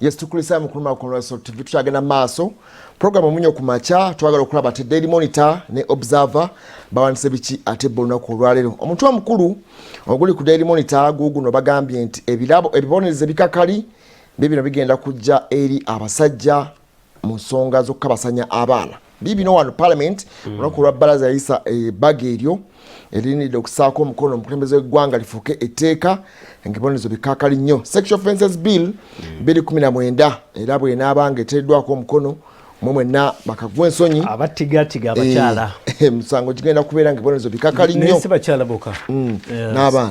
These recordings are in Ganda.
Yes, tukulisa mukulu kwa Soul TV tuchagenda maaso. Program munyo kumacha twagala okulaba te Daily Monitor ne Observer bawanise bichi ate boluna ku lwalero. Omuntu wa mukulu oguli ku Daily Monitor guguno bagambye nti ebibonereze bikakali bibino bigenda kujja eri abasajja mu nsonga z'okukabasanya abaana. Bibino wano Parliament olw'oku lwa balaza yayisa ebbaga eryo erinidde okusaako omukono omukulembeze w'eggwanga lifuuke etteeka ng'ebibonerezo bikakali nnyo. Sexual Offences Bill 2019 era bw'enaabanga eteereddwako omukono mwenna bakagwa ensonyi abattigatiga abakyala musango gigenda kubeera ng'ebibonerezo bikakali nnyo nesi bakyala boka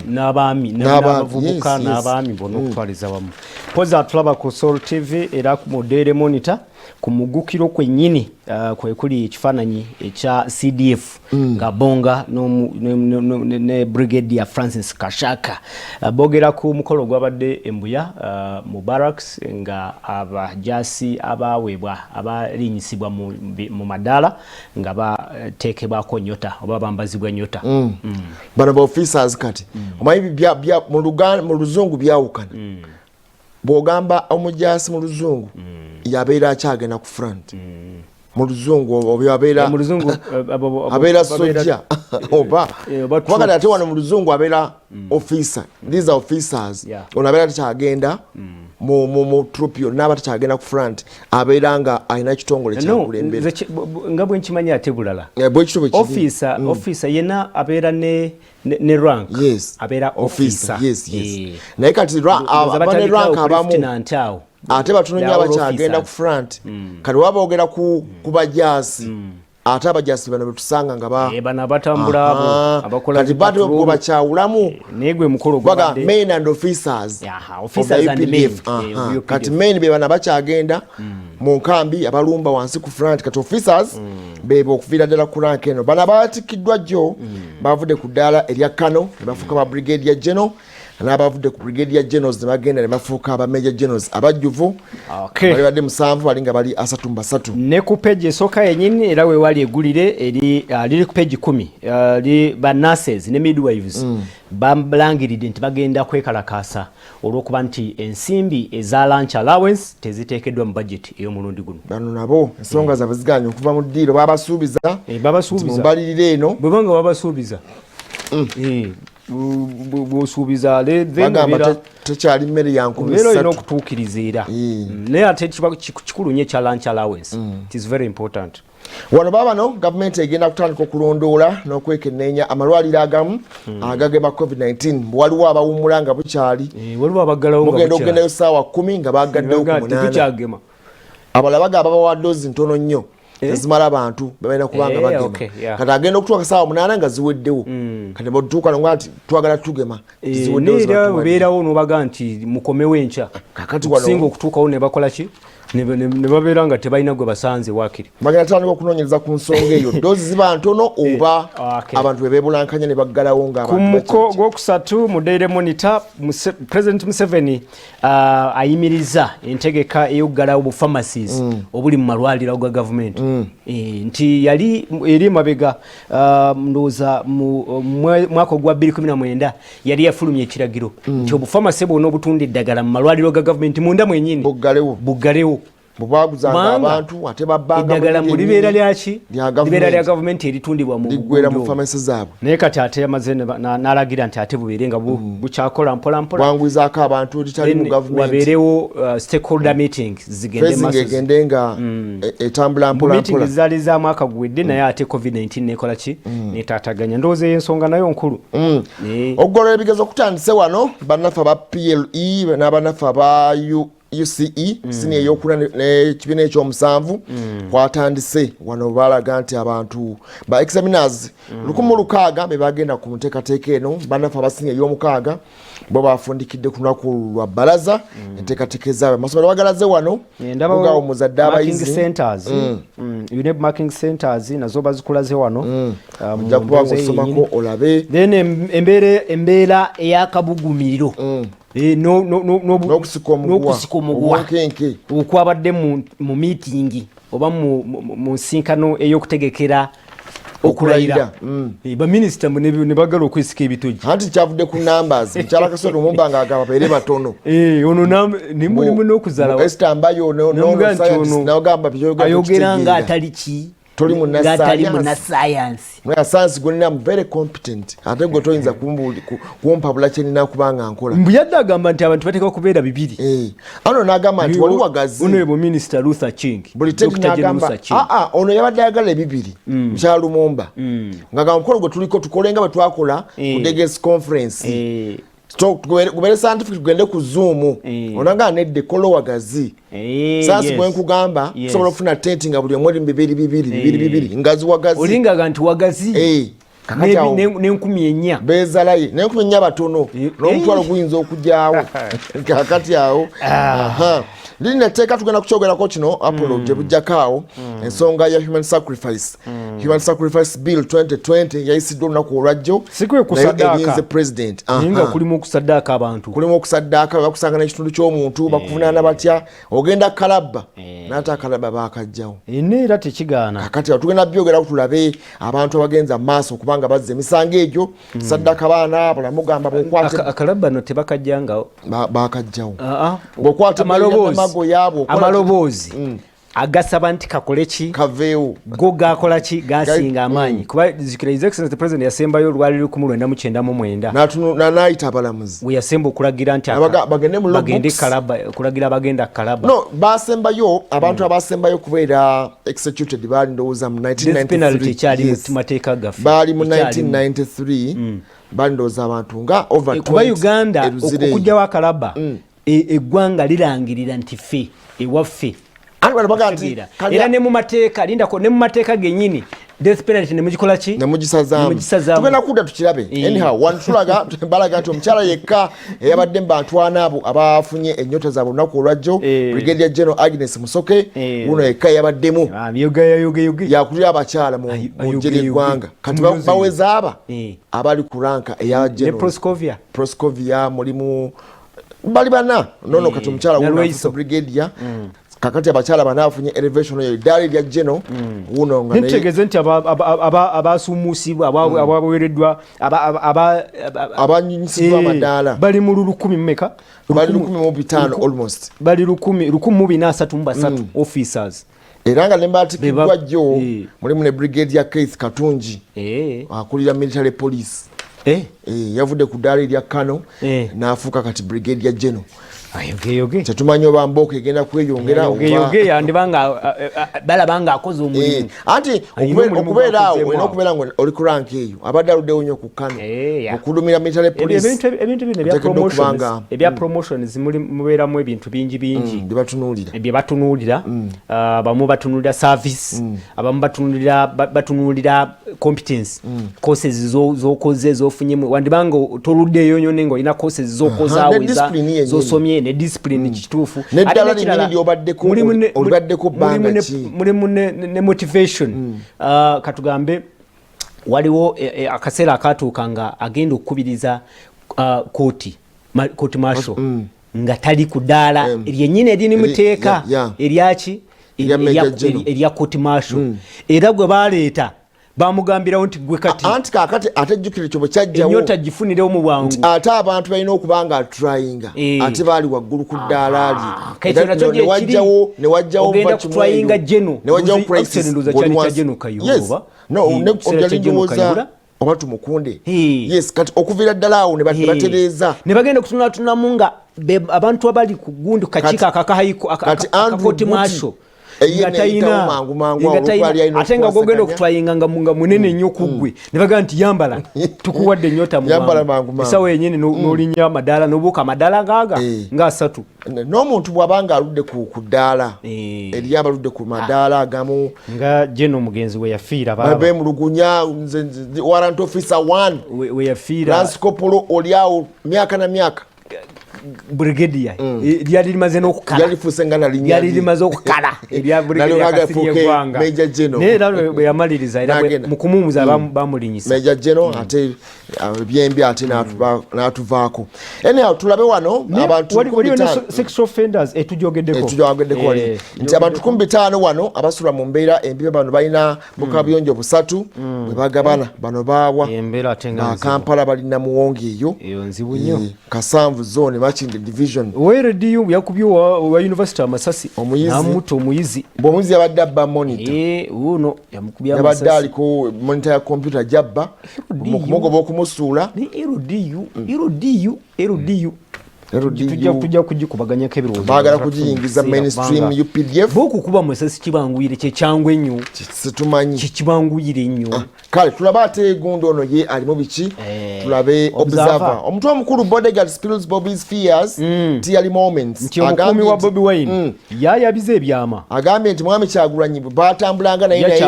n'abaami n'abavubuka n'abaami bonna okutwaliza wamu. Poza tulaba ku Soul TV era mu Daily Monitor ku mugukiro kwennyini kwe kuli ekifaananyi ekya CDF nga Bonga ne Brigadier Francis Kashaka boogera ku mukolo gwabadde embuya mu barracks nga abajasi abaweebwa abalinyisibwa mu madaala nga bateekebwako nyota oba bambazibwa nyota. Bano ba officers kati omanyi mu luzungu byawukana bw'ogamba omujasi mu luzungu yabeera akyagenda ku front mu luzungu oba abeera sojja oba kubanga ate wano mu luzungu abeera officer. These are officers ono abeera takyagenda mu troop yonna aba takyagenda ku front abeera nga alina ekitongole kyakulembera nga bwe nkimanya ate bulala officer yenna abeera ne rank abeera officer naye kati abane rank abamu ate batono nnyo abakyagenda ku front kati waboogera ku bajasi ate abajasi bano betusanga nga bano abatambula abakola kati bate bakyawulamu negwe mukolo gwa main and officers kati main be bana bakyagenda mu nkambi abalumba wansi ku front kati officers bebe okuviira ddala ku rank eno bano abatikiddwa jjo bavudde ku ddaala erya Kano ne bafuuka ba Brigadier General n'abavudde ku Brigadier Generals ne bagenda ne bafuuka aba Major Generals abajjuvu bali badde 7 bali nga bali 3 ne ku page esooka yennyini era we wali eggulire liri ku page 10 li ba nurses ne midwives bambulangiridde nti bagenda kwekalakaasa olw'okuba nti ensimbi eza lunch allowance teziteekeddwa mu budget ey'omulundi guno. Bano nabo ensonga zaabwe ziganye okuva mu ddiiro babasuubiza mbalirire eno bwebanga babasuubiza bw'osuubiza bagamba tekyali mmere ya 13 olina okutuukiriza era naye ate kikulu nnyo ekya lunch allowance. It is very important. Wano babano gavumenti egenda kutandika okulondoola n'okwekenneenya amalwaliro agamu agagema COVID-19 waliwo abawummula nga bukyali waliwo abaggalawo mugenda okugendayo ssaawa 10 nga bagaddewo ku 8 abalala bagamba bawa doozi ntono nnyo ezimala abantu balina kubanga bagema kati agenda okutuuka ssaawa 8 nga ziweddewo kati botuuka nga nti twagala tugema ziweddewo beerawo n'obaga nti mukomewo enkya singa okutuukawo ne bakola ki ne babeera nga tebalina gwe basanze waakiri bagenda tandika okunoonyereza ku nsonga eyo doozi ziba ntono oba abantu bebeebulankanya ne baggalawo nga ku muko gwokusatu mu Daily Monitor President Museveni ayimiriza entegeka ey'okuggalawo bu pharmacies obuli mu malwaliro ga gavumenti nti yali eri mabega ndowooza mu mwaka ogwa 2019 yali yafulumya ekiragiro nti obufamasi bwonna obutunda eddagala mu malwaliro ga gavumenti munda mwenyini buggalewo bubaguzanga abantu ate babbanga eddagala mu libeera lyaki libeera lya gavumenti eritundibwa mu ligwera mu pharmacy zaabwe naye kati ate yamaze n'alagira nti ate bubeere nga bukyakola mpola bwanguyizaako abantu litali mu gavumenti wabeerewo stakeholder meetings zigende nga etambula mpola meeting zaali za mwaka guwedde naye ate COVID-19 nekola ki netaataganya ndowooza ey'ensonga nayo nkulu okuggolola ebigezo kutandise wano bannaffe aba PLE n'abannaffe aba UCE senior yokuna n'ekibiina ekyomusanvu kwatandise wano balaga nti abantu ba examiners 1,600 be bagenda ku nteekateeka eno bannaffe abasinya ey'omukaaga bo bafundikidde ku lunaku lwa bbalaza enteekateeka ezaabwe amasomero bagalaze wano mugawo muzadde abayizi UNEB marking centers nazo bazikulaze wano ojja kuba ng'osomako olabe then embeera ey'akabugumiriro n'okusika omugwa okwabadde mu meeting oba mu nsinkano ey'okutegekera okulayira ba minister ne bagala okwisika ebitoji anti kyavudde ku numbers mchala Kasolo Lumumba ngagaba baire batono ono ne mulimu n'okuzala Esther Mbayo no science n'ogamba ayogera nga ataliki toli muna science muna science gonna very competent ate go toyinza kumpa bulache nina kubanga nkola mbuyadde agamba nti abantu bateeka okubeera bibiri ano n'agamba nti wali wagazi ono ebo minister Luther King ono yabadde ayagala ebibiri mchala Lumumba ngagamba mukolo gwe tuliko tukolenga bwe twakola ku Delegates Conference gubere scientific tugende ku Zoom onanga nedde kolo wagazi sasa gwe nkugamba sobola kufuna tent nga buli omwezi bibiri ngazi wagazi olinga nti wagazi n'enkumi ennya bezalaye n'enkumi ennya batono n'omutwalo guyinza okujyawo kakati awo lina teka tugenda kuchogerako kino apology bujjakaawo ensonga ya human sacrifice bill 2020 yayisiddwa olunaku olwajjo sikwe kusaddaaka president ninga kulimu okusaddaaka abantu kulimu okusaddaaka bakusanga n'ekitundu ky'omuntu bakuvunaana batya ogenda kalabba n'ate akalabba baakajjawo era tekigaana kakati tugenda byogera tulabe abantu abagenza maaso kubanga bazze emisango egyo saddaaka baana bulamugamba bwokwate akalabba no tebakajjangawo baakajjawo bwokwate amaloboozi agasaba nti kakole ki kaveewo go gakola ki gasinga amaanyi kuba zikira his excellency the president yasembayo olwali 1999 n'ayita abalamuzi we yasemba okulagira nti bagende kalaba kulagira abagenda kalaba no basembayo abantu abasembayo kubeera executed bali ndowooza mu 1993 bali mu 1993 bali ndowooza abantu nga over 20 kuba Uganda okujjawo akalaba eggwanga lirangirira nti ffe ewaffe era ne mu mateeka lindako ne mu mateeka gennyini death penalty ne mugikola ki ne mugisazaamu tugenda kudda tukirabe anyhow wantulaga balaga nti omukyala yekka eyabadde mbantu abo abafunye ennyota zaabwe olunaku olwajjo Brigadier General Agnes Musoke uno yekka yabaddemu yakulira abakyala mu ggye ly'eggwanga kati baweza aba abali ku ranka eya General Proscovia mulimu bali bana nono kati omukyala uno Brigadier kakati abakyala banafunye elevation yo dali lya General uno nga ntegeze nti abasumusibwa abawereddwa abanyisibwa madala bali mu 10 mmeka bali 15 almost bali 10,133 officers era nga nembatikibwa jjo mulimu ne Brigadier Keith Katunji akulira military police yavudde ku dali lya Kano n'afuuka kati Brigadier General ayogeyoge tetumanyi oba Mboka egenda kweyongera yandibanga balabanga akoze omulimu anti okubeera awo olina okubeera nga oli ku rank eyo abadde aluddewo nnyo ku Kano okulumira military police ebintu bino ebya promotions mubeeramu ebintu bingi bye batunuulira abamu batunuulira service abamu batunuulira competence courses z'okoze z'ofunyemu wandibanga toluddeeyo nnyo nenga olina courses z'okozaawo z'osomye ne discipline kituufu neddala linyini lyobaddeko olibaddeko bbanga ki mulimu ne motivation katugambe waliwo akaseera akatuuka nga agenda okukubiriza kooti marshal nga tali ku ddaala eryennyini eriri muteeka eryaki erya kooti marshal era gwe baleeta bamugambirawo nti gwe kati anti kakati atejjukire kyo bwe kyajjawo enyota gifunire mu bwangu ate abantu balina okubanga tryinga ate baali waggulu ku ddaala lye ne wajjawo oba tumukunde yes kati okuviira ddala awo ne batereeza ne bagenda okutunulatunamu nga abantu abali ku gundu kakiiko akakoti masho ate nga gogenda okutwayinga nga munene nnyo kuggwe ne bagamba nti yambala tukuwadde ennyota muesawo yenyini n'olinya amadaala n'obuuka amadaala gaaga nga 3 n'omuntu bw'aba nga aludde ku ddaala eri abaludde ku madaala agamu nga General Mugenzi we yafiira beemulugunya warrant officer 1 we yafiira Lance Corporal oli awo myaka na myaka brigadier lyali limaze n'okukala lyali limaze okukala erya brigadier Kasirye Gwanga era bwe yamaliriza era mu kumumuza bamulinyisa Major General ate byembi ate n'atuvaako anyhow tulabe wano abantu 15 sex offenders etujogeddeko nti abantu 15 wano abasulwa mu mbeera embi bano balina bukabuyonjo busatu bwe bagabana bano baawa Kampala balina muwonge eyo nzibu nnyo Kasanvu zone Makindye division WRDU yakubye wa University Amasasi namuto omuyizi bwomuyizi yabadde abba monitor uno yamukubye Amasasi yabadde aliko monitor ya computer jabba mugoba okumusuula ni RDU tujja kugikubaganya kebirowoozo baagala kugiyingiza mainstream UPDF bokukuba Amasasi kibanguyire kyangwe nnyo situmanyi kibanguyire nnyo kale tulaba ate gundo ono ye alimu biki tulabe observer omutwe omukulu bodyguard spills Bobby's fears tearly moments agambye wa Bobi Wine yayabize ebyama agambye nti mwami Kyagulanyi batambulanga naye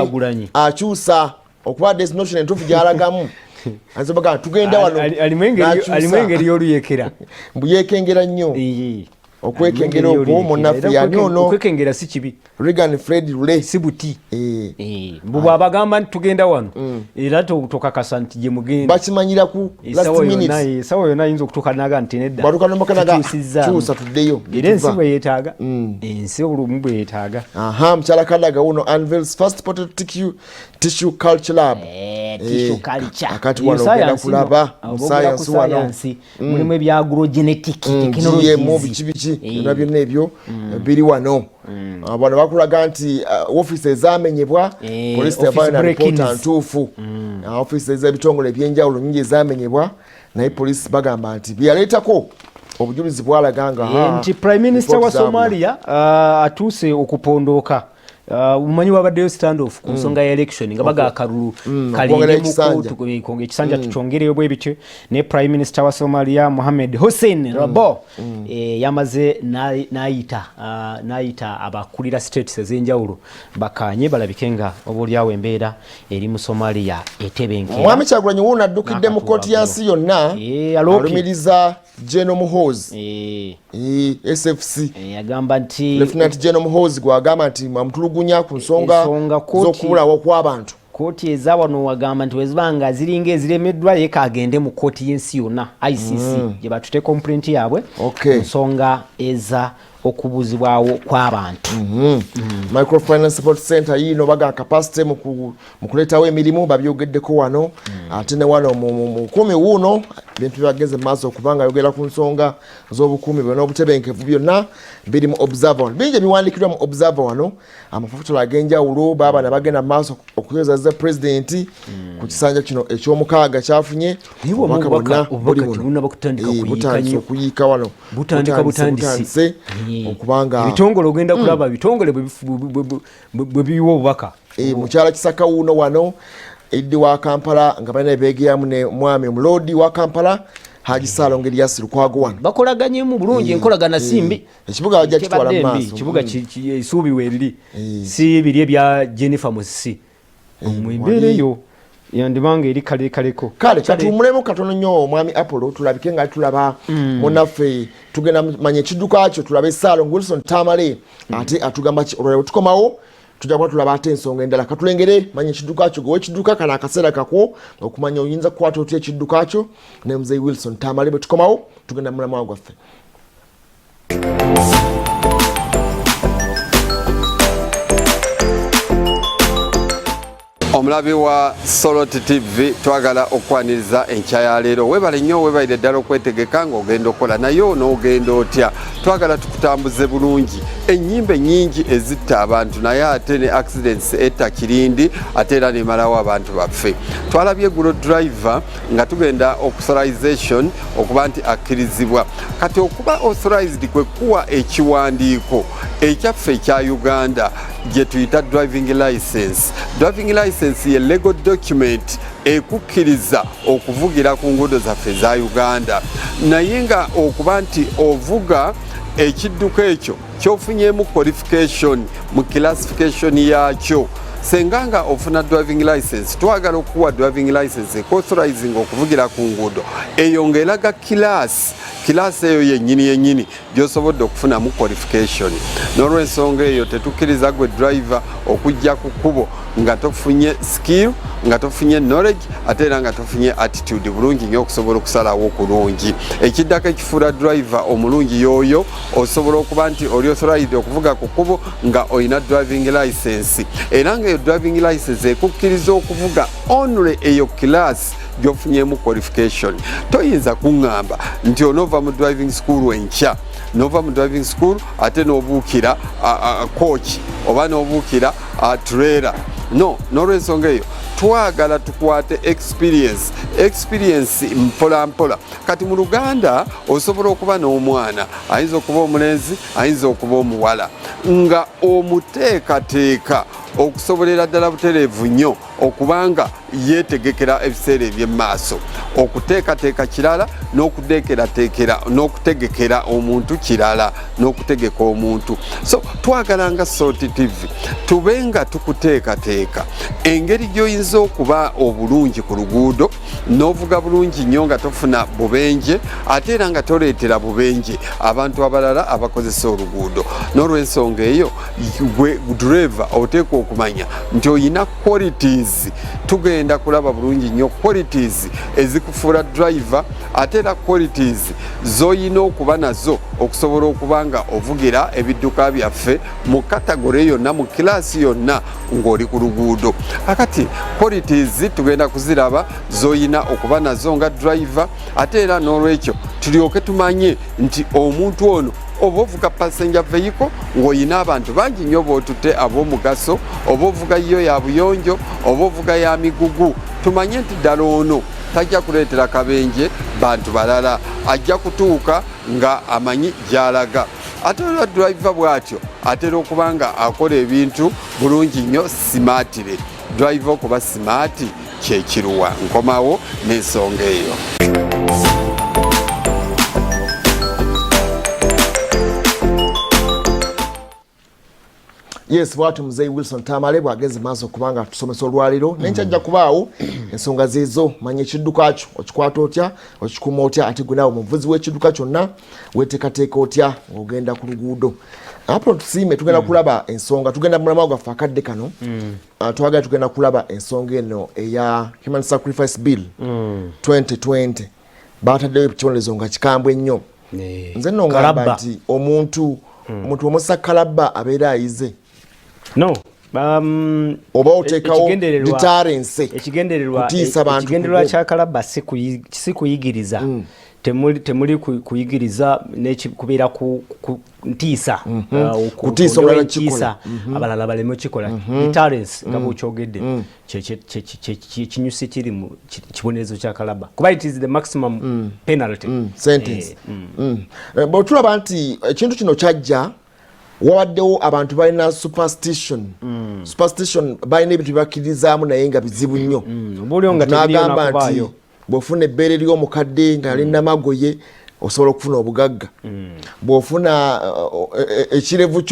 akyusa okuba destination entuufu gyalagamu anzobaga tugenda wano alimengeri y'oluyekera mbuyekengera nnyo okwekengera okwo munnaffe yanyono okwekengera si kibi Regan Fred Lule si buti mbu abagamba nti tugenda wano era tokakasa nti gye mugenda bakimanyira ku last minutes sawa yonna ayinza okutuuka naga nti nedda batukanombakanaga kyusa tuddeyo era ensi bwe yeetaaga ensi obulumu bwe yeetaaga mukyala Kadaga uno unveils first potted tissue culture lab akati wano ogenda kulaba science wano mulimu ebya agrogenetic technologies byonna byonna ebyo biri wano bano bakulaga nti office ezamenyebwa police tefana report ntuufu office ez'ebitongole ebyenjawulo nyingi ezamenyebwa naye police bagamba nti byaleetako obujulizi bwalaganga nti Prime Minister wa Somalia atuuse okupondooka umanyi wabaddeyo standoff ku nsonga ya election nga baga akalulu kalinde mu konge ekisanja tukyongereyo bwe bityo ne Prime Minister wa Somalia Mohamed Hussein Rabo yamaze nayita abakulira states ez'enjawulo bakanye balabikenga obuliawo embeera eri mu Somalia etebenke Mwami Kyagulanyi wuno addukidde mu kooti yansi yonna alumiriza General Muhoozi SFC yagamba nti Lieutenant General Muhoozi gwagamba nti amutulugunya ku nsonga z'okubulawo kw'abantu kooti ezawano wagamba nti wezibanga ziringa eziremeddwa yeka agende mu kooti y'ensi yonna ICC gye batute complaint yaabwe nsonga eza okubuzibwawo kw'abantu Microfinance Support Center yino baga capacity mu kuleetawo emirimu babyogeddeko wano ate ne wano mu kumi wuno bintu byageze maaso okubanga yogera ku nsonga z'obukumi bwe n'obutebenkevu byonna biri mu observer wano bingi biwandiikirwa mu observer wano amafutulo ag'enjawulo baba nabagenda maaso okuyozaza president ku kisanja kino eky'omukaaga kyafunye obubaka bonna butandika okuyiika wano butandise okubanga ebitongole ogenda kulaba bitongole bwe biwa obubaka mukyala Kisaka wuno wano eddi wa Kampala nga balina ebeegeyamu ne mwami Mulodi wa Kampala Haji Salongo Elias Lukwago wano bakolaganyemu bulungi enkolagana simbi ekibuga wajja kitwala mu maaso ekibuga isuubiwe eriri si biri ebya Jennifer Musisi omwembeereyo yandibanga eri kaleko kale katumulemu katono nnyo omwami Apollo tulabike nga tulaba munaffe tugenda manya ekidduka kyo tulabe Salongo Wilson Tamale ate atugamba olwo tukomawo tujja kuba tulaba ate ensonga endala katulengere manya ekidduka kyo gwe ekidduka kana akaseera kako okumanya oyinza kukwata otya ekidduka kyo ne muzeyi Wilson Tamale bwe tukomawo tugenda mulamu gwaffe. Omulabi wa Soroti TV twagala okwaniriza enkya ya leero webale nnyo webalire ddala okwetegeka ng'ogenda okola naye n'ogenda otya twagala tukutambuze bulungi ennyimba ennyingi ezitta abantu naye ate ne accidents etta kirindi ate era nemalawo abantu baffe twalabye eggulo driver nga tugenda authorization okuba nti akkirizibwa kati okuba authorized kwe kuwa ekiwandiiko ekyaffe ekya Uganda gye tuyita driving license ye legal document ekukkiriza okuvugira ku nguudo zaffe za Uganda naye nga okuba nti ovuga ekidduka ekyo kyofunyeemu qualification mu classification yakyo senganga ofuna driving license twagala okuwa driving license authorizing okuvugira ku nguudo eyongeraga kilasi eyo yennyini gy'osobodde okufunamu qualification. N'olw'ensonga eyo tetukkiriza gwe driver okujja ku kkubo nga tofunye skill, nga tofunye knowledge, ate era nga tofunye attitude bulungi nnyo okusobola okusalawo okulungi. Ekiddako ekifuula driver omulungi y'oyo osobola okuba nti oli authorized okuvuga ku kkubo nga olina driving license, era nga eyo driving license ekukkiriza okuvuga only eyo class gy'ofunyemu qualification. Toyinza kuŋŋamba nti onova mu driving school enkya, nova mu driving school ate n'obuukira coach oba n'obuukira trailer. No, n'olw'ensonga eyo twagala tukwate experience mpola mpola. Kati mu Luganda osobola okuba n'omwana ayinza okuba omulenzi, ayinza okuba omuwala, nga omuteekateeka okusobolera ddala butereevu nnyo okubanga yeetegekera ebiseera eby'emmaaso, okuteekateeka kirala n'okutegekera omuntu kirala, n'okutegeka omuntu. So twagalanga Salt TV tube nga tukuteekateeka engeri gy'oyinza okuba obulungi ku luguudo, n'ovuga bulungi nnyo nga tofuna bubenje, ate era nga toleetera bubenje abantu abalala abakozesa oluguudo. N'olw'ensonga eyo gwe driver oteekwa okumanya nti oyina qualities. Tugenda kulaba bulungi nnyo qualities ezikufuula driver, ate era qualities z'oyina okuba nazo okusobola okuba nga ovugira ebidduka byaffe mu category yonna, mu kilaasi yonna ng'oli ku luguudo. Akati qualities tugenda kuziraba z'oyina okuba nazo nga driver, ate era n'olwekyo tulyoke tumanye nti omuntu ono oba ovuga passenger vehicle ng'oyina abantu bangi nnyo b'otutte ab'omugaso, oba ovuga yo ya buyonjo, oba ovuga ya migugu, tumanye nti ddala ono tajja kuleetera kabenje bantu balala, ajja kutuuka nga amanyi gy'alaga. Ate olwa driver bw'atyo atera okuba nga akola ebintu bulungi nnyo simaatire. Driver okuba simaati kye kiruwa. Nkomawo n'ensonga eyo. Yes, bwatu Mzee Wilson Tamale bwageze maaso kubanga tusomesa olwaliro nenkyajja kubaawo ensonga zizo manye ekidduka kyo okikwata otya okikuma otya ate gwe nawe omuvuzi w'ekidduka kyonna weteekateeka otya ng'ogenda ku luguudo. Apo tusiime tugenda kulaba ensonga, tugenda mulama gwaffe akadde kano twagala tugenda kulaba ensonga eno eya Human Sacrifice Bill 2020 baataddewo ekibonerezo nga kikambwe nnyo. Nze nno ngamba nti omuntu omussa kalabba abeera ayize. No. Oba oteekawo deterrence ekigendererwa kya kalabba si kuyigiriza. Temuli kuyigirizza kubeera ku ntiisa kutiisa omulala kikola abalala baleme kikola. Deterrence nga bw'okyogedde kinyusi kiri mu kibonerezo kya kalabba kuba it is the maximum penalty sentence. Bw'otulaba nti ekintu kino kyajja wawaddewo abantu balina superstition balina ebintu bibakkirizaamu naye nga bizibu nnyo. N'agamba nti bw'ofuna ebbeere ly'omukadde nga lina magoye osobola okufuna obugagga. Bw'ofuna ekirevu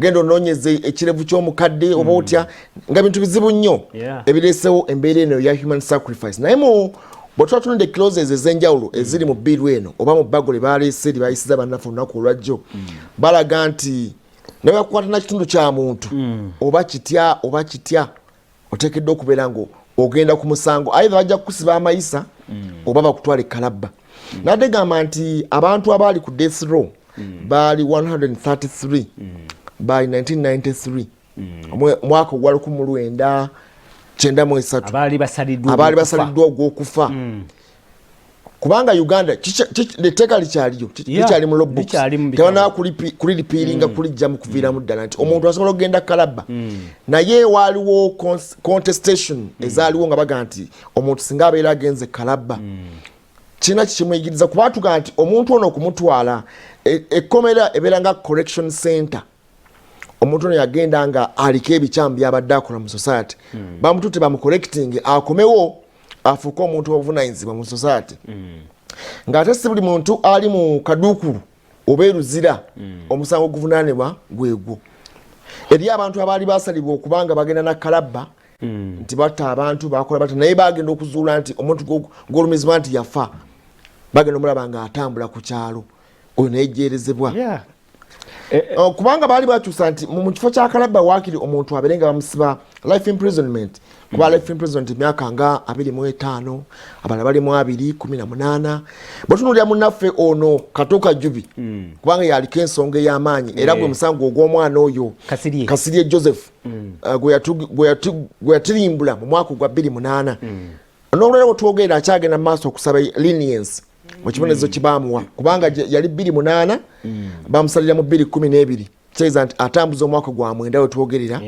genda onoonyeze ekirevu ky'omukadde oba otya nga bintu bizibu nnyo ebireesewo embeera eno ya human sacrifice. Naye bw'otuba tulinde clauses ez'enjawulo eziri mu biiru eno oba mu bbago lye baleese lye bayisiza bannaffe olunaku olwajjo balaga nti ne bakwata na kitundu kya muntu oba kitya oteekeddwa okubeera nga ogenda ku musango either bajja kukusiba amayisa oba bakutwala ekalabba. Nadde gamba nti abantu abaali ku death row baali 133 by 1993 mwaka ogwa 1993 abaali basaliddwa ogw'okufa. Kubanga Uganda etteeka likyaliyo likyali mu logbook tebanaba kuliripiiringa kulijja mu kuviiramu ddala nti omuntu asobola okugenda kalabba. Naye waaliwo contestation ezaaliwo nga baga nti omuntu singa abeera agenze kalabba kirina kikimuyigiriza kuba tugaa nti omuntu ono okumutwala ekkomera ebeera nga correction center. Omuntu ono yagenda nga aliko ebikyamu byabadde akola mu society bamututte bamucorrecting akomewo afuuke omuntu obuvunanyizibwa mu society. Ng'ate si buli muntu ali mu kaduukulu oba eruzira omusango oguvunaanibwa gwegwo. eri abantu abali basalibwa okubanga bagenda na kalabba nti batta abantu bakola bata naye bagenda okuzuula nti omuntu gw'olumizibwa nti yafa bagenda omulaba nga atambula ku kyalo oyo nayejerezebwa kubanga baali bakyusa nti mu kifo kya kalabba waakiri omuntu abeere nga bamusiba life imprisonment kuba life imprisonment emyaka nga 25 abala bali mu 218 bwetunuulira munnaffe ono Katoka Jubi kubanga yaliko ensonga ey'amaanyi era gwe musango ogw'omwana oyo Kasirye Joseph gwe yatirimbula mu mwaka gwa 2008 n'olwaleero twogera akyagenda mu maaso okusaba lenience mu kibonerezo kibaamuwa kubanga yali 2008 bamusalira mu 2012 kyeza nti atambuza omwaka gwa mwenda we twogerera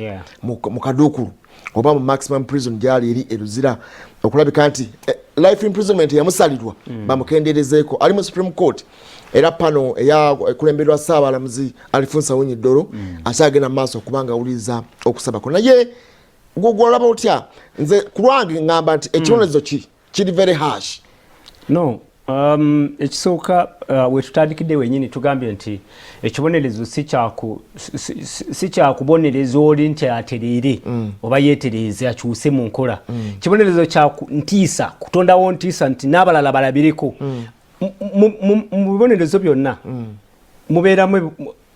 mu kaduukulu oba mu maximum prison gyali eri eruzira okulabika nti life imprisonment yamusalirwa bamukenderezeeko ali mu Supreme Court era pano eyakulemberwa Ssaabalamuzi Alfonso Awiny Dollo akyagenda mu maaso okubanga awuliriza okusabako naye gwolaba otya nze ku lwange ngamba nti ekibonerezo kiri very harsh ekisooka wetutandikidde wenyini tugambye nti ekibonerezo si kyakubonereza oli nti atereere oba yeetereeze akyuse mu nkola kibonerezo kya ntiisa kutondawo ntiisa nti n'abalala balabireko mu bibonerezo byonna mubeeramu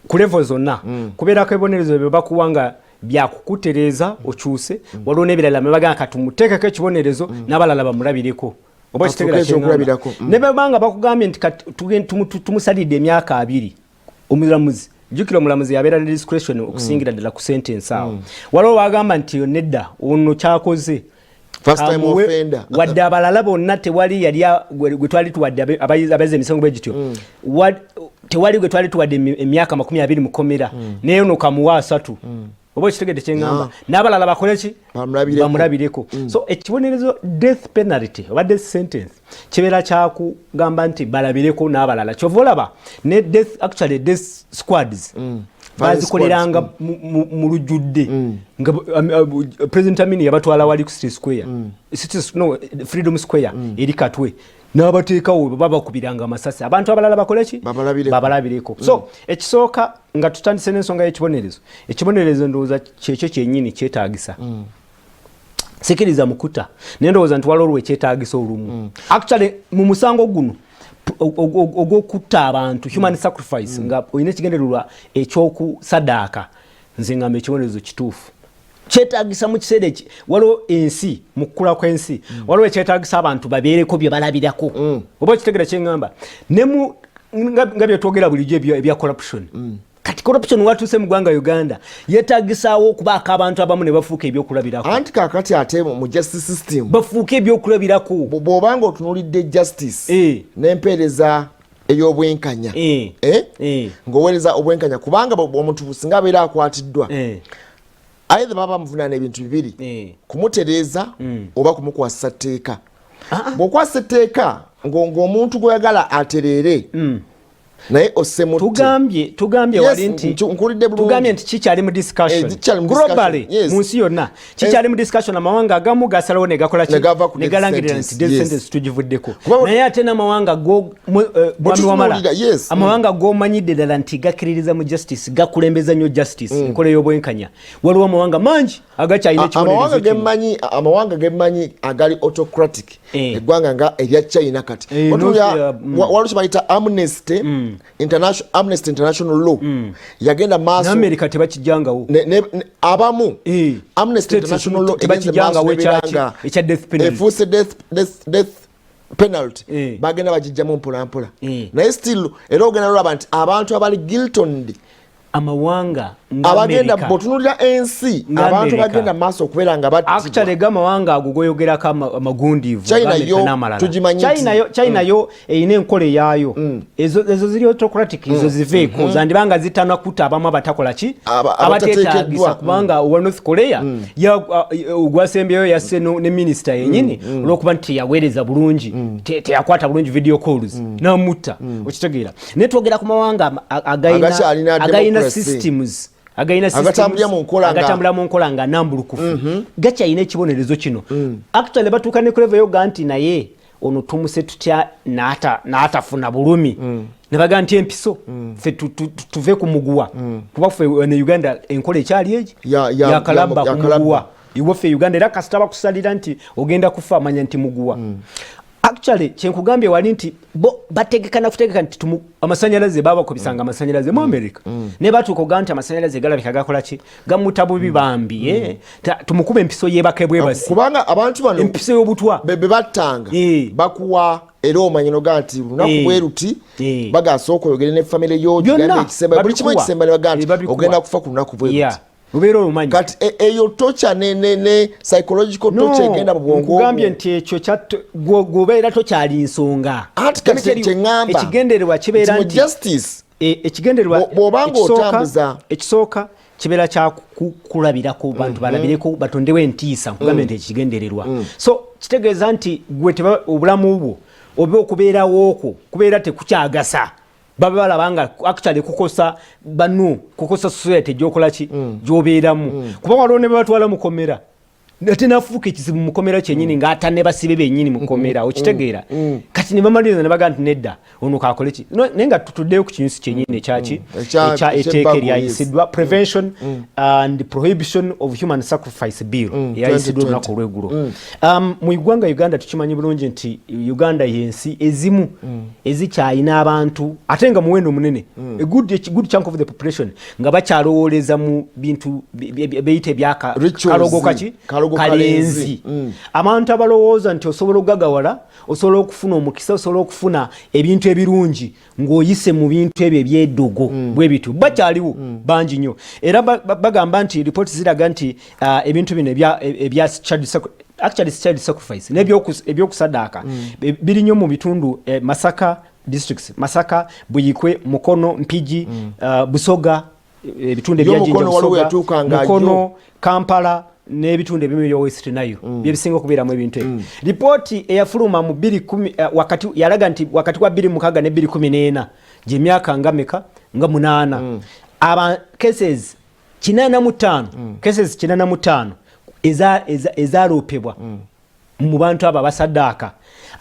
ku levo zonna kubeerako ebibonerezo bye bakuwa nga byakukutereeza okyuse waliwo n'ebirala mebagamba kati muteekeko ekibonerezo n'abalala bamulabireko oba kitegera ne banga bakugambye nti tumusalidde emyaka 2 omulamuzi jukira omulamuzi yabeera ne discretion okusingira ddala ku sentence awo waliwo bagamba nti nedda ono kyakoze first time offender wadde abalala bonna tewali yali gwe twali tuwadde abayizi emisango bwegityo tewali gwe twali tuwadde emyaka 20 mu komera naye ono kamuwa 3 oba kitegedde kyengamba n'abalala bakoleki bamulabireko so ekibonerezo death penalty oba death sentence kibeera kyakugamba nti balabireko n'abalala kyova olaba ne death squads bazikoleranga mu lujjudde nga President Amini yabatwala wali ku Freedom Square eri Katwe n'abateekawo babakubiranga amasasi abantu abalala bakoleki babalabireko so ekisooka nga tutandise n'ensonga ekibonerezo ndowooza kyekyo kyennyini kyetaagisa sikiriza mukuta naye ndowooza nti waliwo lwekyetaagisa olumu actually mu musango guno ogw'okutta abantu human sacrifice nga olina ekigendererwa ekyokusadaaka nze ngamba ekibonerezo kituufu kyetaagisa mu kiseera eki waliwo ensi mu kukula kw'ensi waliwo ekyetaagisa abantu babeereko bye balabirako oba kitegera kyengamba ne nga byetwogera bulijjo ebya corruption kati corruption watuuse mu ggwanga Uganda yeetagisaawo okubaako abantu abamu ne bafuuka ebyokulabirako anti kaakati ate mu justice system bafuuka ebyokulabirako bw'obanga otunuulidde justice n'empeereza ey'obwenkanya ng'oweereza obwenkanya kubanga omuntu singa abeera akwatiddwa either baba bamuvunaana ebintu bibiri kumutereeza oba kumukwasa tteeka bw'okwasa etteeka ng'omuntu gw'oyagala atereere naye osemutte tugambye wali nti tugambye nti kikyali mu discussion globally mu nsi yonna kikyali mu discussion amawanga agamu gasalawo ne gakola ne galangirira nti death sentence tugivuddeko naye ate n'amawanga amawanga g'omanyidde ddala nti gakkiririza mu justice gakulembeza nnyo justice enkola y'obwenkanya waliwo amawanga mangi agakyalina ekibonerezo amawanga gemmanyi agali autocratic eggwanga nga erya China kati waliwo kibayita Amnesty International law yagenda maaso America tebakijjangawo abamu Amnesty International law tebakijjangawo ekya death penalty efuuse death penalty bagenda bagijjamu mpolampola naye still era ogenda olaba nti abantu abali guilty amawanga abagenda botunulira ensi abantu bagenda maaso okubeera nga actually gamawanga ago goyogerako amagundiivu China yo eyina enkola eyaayo ezo ziri autocratic ezo ziveeko zandibanga zitanakuta abamu abatakola ki abateetaagisa kubanga owa North Korea ogwasembyeyo yasse ne minisita yenyini olwokuba nti teyaweereza bulungi teyakwata bulungi video calls namutta okitegeera naye twogera ku mawanga agayina systems agatambula mu nkola nga nambulukufu gakyalina ekibonerezo kino actually batuuka ne kulevo yoga nti naye ono tumuse tutya n'atafuna bulumi ne baga nti empiso fe tuve ku muguwa kuba fe ne Uganda enkola ekyali eji ya kalamba ku muguwa iwo fe Uganda era kasitaba kusalira nti ogenda kufa amanya nti muguwa actually kyenkugambye wali nti bo bategekana kutegeka nti amasanyalaze baba ko bisanga amasanyalaze mu America ne batuko ganta amasanyalaze galabika gakola ki gamutabu bibambi tumukube empiso yebakebwe basi kubanga abantu bano empiso y'obutwa bebe batanga bakuwa era omanyino ganti lunaku bweruti bagasoko yogere ne family yo ganda ekisemba buli kimwe ekisemba ne baganti ogenda kufa ku lunaku bweruti ubero umanyi kati eyo tocha ne psychological tocha egenda mu bwongo ngambye nti ekyo gobeera tokyali nsonga kyengamba ekigendererwa kibeera nti justice ekigendererwa bwobanga otambuza ekisooka kibeera kya kulabirako bantu balabireko batondewo entiisa nkugambye nti ekigendererwa so kitegeeza nti gwe obulamu bwo oba okubeerawo okwo kubeera tekukyagasa baba balabanga actually kukosa banu kukosa society gyokola ki gyobeeramu kuba waliwo ne batwala mukomera ate nafuuka ekizibu mukomera kyenyini ng'ata ne basibe bennyini mukomera okitegeera kati ne bamaliriza ne baga nti nedda ono kaakole ki naye nga tutuddeyo ku kinyusi kyenyini ekyaki ekya etteeka eryayisiddwa prevention and prohibition of human sacrifice bill eyayisiddwa olunaku olw'eggulo mu ggwanga Uganda tukimanyi bulungi nti Uganda yensi ezimu ezikyayina abantu ate nga muwendo munene a good chunk of the population nga bakyalowooleza mu bintu beyita ebyakalogo kaki kalenzi abantu abalowooza nti osobola okugagawala osobola okufuna omukisa osobola okufuna ebintu ebirungi ng'oyise mu bintu ebyo ebyeddogo bwe bitu bakyaliwo bangi nnyo era bagamba nti ripooti ziraga nti ebintu bino ebya child sacrifice n'ebyokusadaaka biri nnyo mu bitundu Masaka districts Masaka Buyikwe Mukono Mpigi Busoga ebitundu ebyajinja Busoga Mukono Kampala n'ebitundu ebimu bya West Nile byebisinga okubeeramu ebintu ebyo ripooti eyafuluma mu 2010 wakati yalaga nti wakati wa 2016 ne 2014 gy'emyaka ngameka nga 8 aba cases 85 ezaaloopebwa mu bantu aba basaddaaka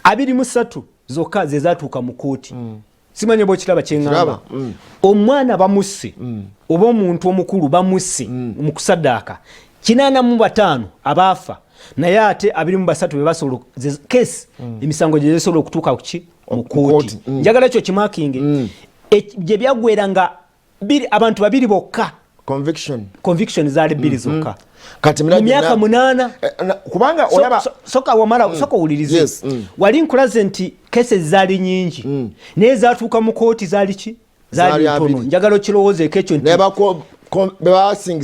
23 zokka ze zaatuuka mu kooti simanye bw'ekiraba kyeŋŋamba omwana bamusse oba omuntu omukulu bamusse mu kusaddaaka 85 abaafa naye ate 23 be basobola case emisango gye zesobola okutuuka kuki mu kooti njagala ekyo kimakinge gye byagwera nga abantu babiri bokka conviction zaali bbiri zokka kati mu myaka 8 kubanga olaba soka wamala soka ulirize wali nkulaze nti cases zaali nyingi naye zaatuuka mu kooti zaali ki zaali ntono njagala okirowooza ekyo nti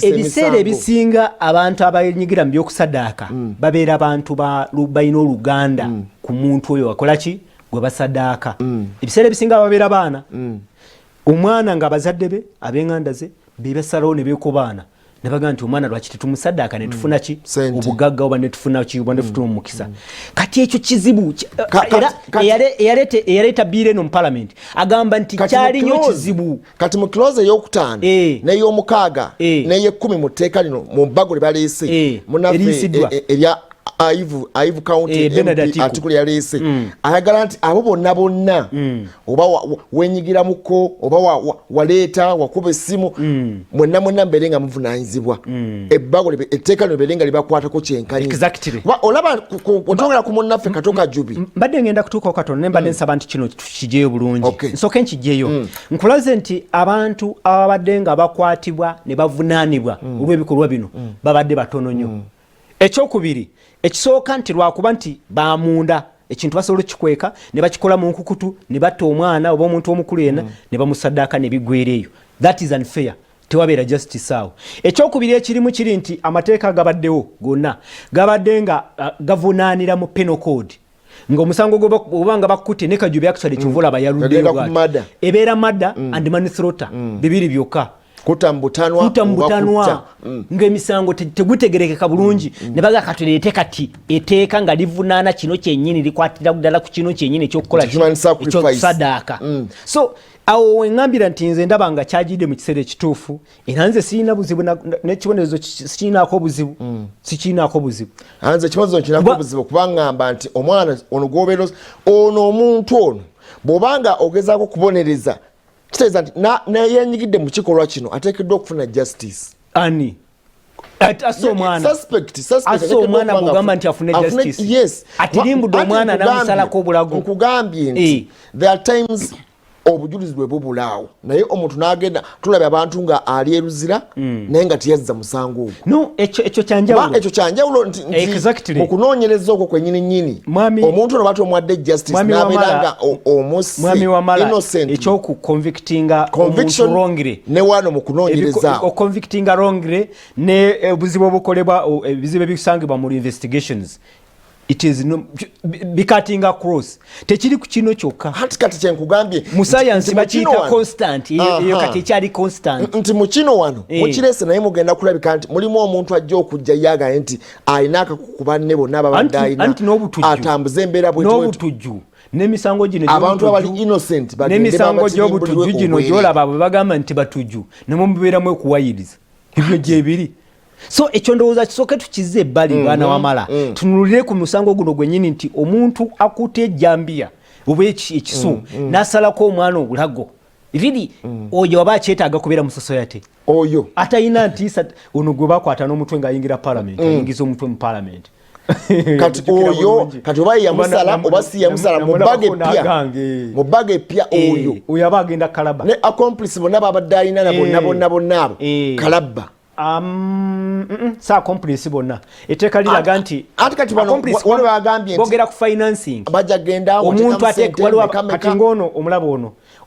ebiseera ebisinga abantu abayenyigira mu byokusaddaaka babeera abantu balina oluganda ku muntu oyo wakola ki gwe basaddaaka ebiseera ebisinga babeera baana omwana ng'abazadde be ab'eŋŋanda ze be basalawo ne beekobaana ne baga nti omwana lwaki tetumusaddaaka ne tufuna ki obugagga oba ne tufuna ki oba ne tufuna omukisa kati ekyo kizibu eyaleeta biira eno mu palamenti agamba nti kyali nnyo kizibu kati mu clause ey'okutaano n'ey'omukaaga n'ey'ekkumi mu tteeka lino mu mbago lye baleese munaffe erya Aivu County article yaleese ayagala nti abo bonna oba wenyigira muko oba waleeta wakuba essimu mwenna mbeere nga muvunaanyizibwa ebbago etteeka lino beere nga libakwatako kyenkanyi olaba otongera ku munnaffe Katoka Jubi mbadde ngenda kutuuka Katonda ne mbadde nsaba nti kino kijeeyo bulungi nsooke nkijeeyo nkulaze nti abantu ababadde nga bakwatibwa ne bavunaanibwa olw'ebikolwa bino babadde batono nnyo ekyokubiri ekisooka nti lwakuba nti bamunda ekintu basobola kikweka ne bakikola mu nkukutu ne batta omwana oba omuntu omukulu yena ne bamusaddaaka ne bigwera eyo that is unfair tewabeera justice awo ekyokubiri ekirimu kiri nti amateeka gabaddewo gonna gabadde nga gavunaanira mu penal code ng'omusango obanga bakutte ne Kajubi actually kivula abayaluddeyo ebeera murder and manslaughter bibiri byokka kutambutanwa ng'emisango tegutegerekeka bulungi ne baga katuleete kati eteeka nga livunaana kino kyennyini likwatira ddala ku kino kyennyini ekyokukola ekyokusaddaaka so awo wengambira nti nze ndaba nga kyagidde mu kiseera ekituufu era nze sirina buzibu n'ekibonerezo sikiinaako buzibu sikiinaako buzibu nze ekibonerezo kinaako buzibu kubangamba nti omwana ono gwobeera ono omuntu ono bw'obanga ogezaako kubonereza kitegeeza nti neyenyigidde mu kikolwa kino ateekeddwa okufuna justice ani ate omwana bw'ogamba nti afune justice ati limbudde omwana n'amusalako obulago nkugambye nti there are times obujulizi bwe bubulaawo naye omuntu n'agenda tulabye abantu nga ali eruzira naye nga tiyazza musango ogwo no ekyo kyanjawulo nti mu kunoonyereza okwo kwennyini omuntu ono bati omuwadde justice n'abeera nga innocent ekyokuconvictinga omuntu wrongly ne wano mu kunoonyereza oconvictinga wrongly ne obuzibu obukolebwa ebizibu ebisangibwa mu investigations it is no bikating across tekiri ku kino kyokka hati kati kyenkugambye mu science bakiyita constant iyo kati ekyali constant nti mu kino wano mukirese naye mugenda kulabika nti mulimu omuntu ajja okujja yagaye nti ayina akakuba ne bonna ababadde ayina atambuze embeera bwetujju n'emisango gino abantu abali innocent n'emisango gy'obutujju gino gyolaba bwe bagamba nti batujju ne mubeeramu okuwayiriza ebyo gyebiri so ekyo ndowooza kisooke tukize ebbali baana wamala tunulire ku musango guno gwennyini nti omuntu akutte ejjambiya oba ekiso n'asalako omwana obulago riri oyo aba akyetaaga kubeera mu society oyo atayina ntiisa ono gwe bakwata n'omutwe ng'ayingira parliament ayingiza omutwe mu parliament kati oyo kati oba yamusala oba si yamusala mu bage epya oyo aba agenda kalaba ne accomplice bonna babadde alina na bonna abo kalaba sa accomplice bonna eteeka liraga nti kati waliwo bagambye bogera ku financing bajja genda omuntu waliwo kati ng'ono omulaba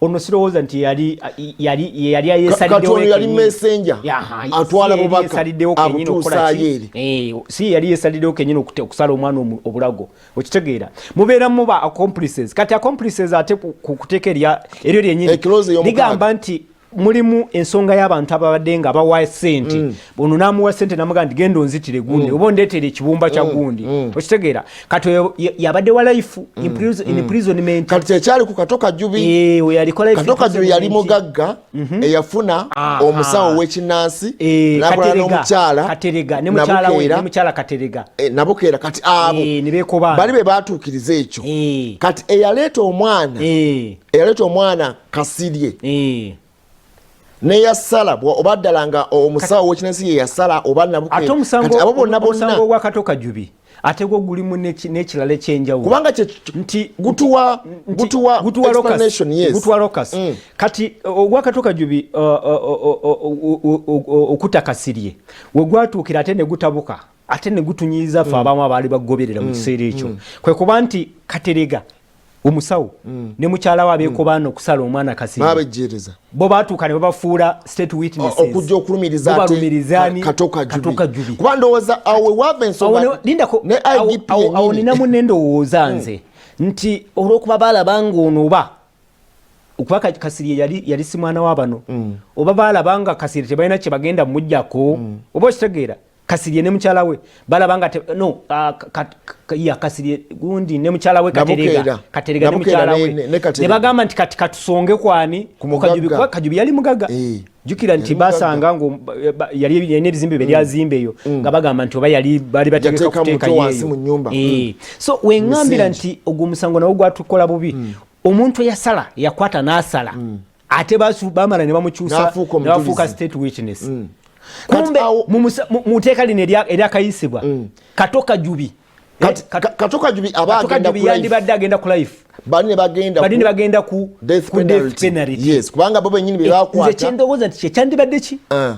ono sirowooza nti yali ayeesaliddewo yali messenger atwala bubaka abutuusaayo eri si yali yeesaliddewo kenyini okusala omwana obulago okitegeera mubeeramu ba accomplices kati accomplices ate ku kuteeka eryo lyennyini ligamba nti mulimu ensonga y'abantu ababadde nga bawa ssente ono n'amuwa ssente n'amugamba nti genda onzitire gundi oba ondeetere ekibumba kya gundi okitegeera kati yabadde wa life imprisonment kati kyekyali ku Katoka Jubi Katoka Jubi yali mugagga eyafuna omusawo w'ekinnansi n'akola n'omukyala Katerega ne mukyala Katerega nabukeera kati abo bali be baatuukiriza ekyo kati eyaleeta omwana Kasirye neyasala oba ddala nga omusawo w'ekinnansi ye yasala oba nabukeera kati abo bonna omusango gwa Katoka Jubi ate gwo gulimu n'ekirala ekyenjawulo kubanga nti gutuwa explanation gutuwa locus kati ogwa Katoka Jubi okuta Kasirye we gwatuukira ate ne gutabuka ate ne gutunyiza ffe abamu abaali bagoberera mu kiseera ekyo kwe kuba nti Katerega omusawo ne mukyala wa beekobana okusala omwana Kasirye babejjereza bo baatuuka ne babafuula state witnesses okujja okulumiriza ate Katoka Jubi kuba ndowooza awo wava ensonga ne IGP awo ninamu n'endowooza nze nti olw'okuba baalaba ng'ono oba okuba Kasirye yali si mwana wa bano oba baalaba nga Kasirye tebalina kye bagenda mujjako oba okitegeera Kasirye ne mukyala we balabanga Kasirye gundi ne mukyala we Katerega ne mukyala we ne bagamba nti kati katusonge kwani Kajubi yali mugaga jukira nti basanga ngo yali n'ebizimbe bye yazimbe eyo nga bagamba nti oba bali bategeka kuteeka yeyo so wengambira nti ogwo musango nawo gwatukola bubi omuntu eyasala yakwata n'asala ate bamala ne bamukyusa ne bafuuka state witness kumbe muteeka lino eryakayisibwa Katoka Jubi Katoka Jubi yandibadde agenda ku life bali ne bagenda ku death penalty kubanga bo bennyini bye bakwata nze kyendowooza nti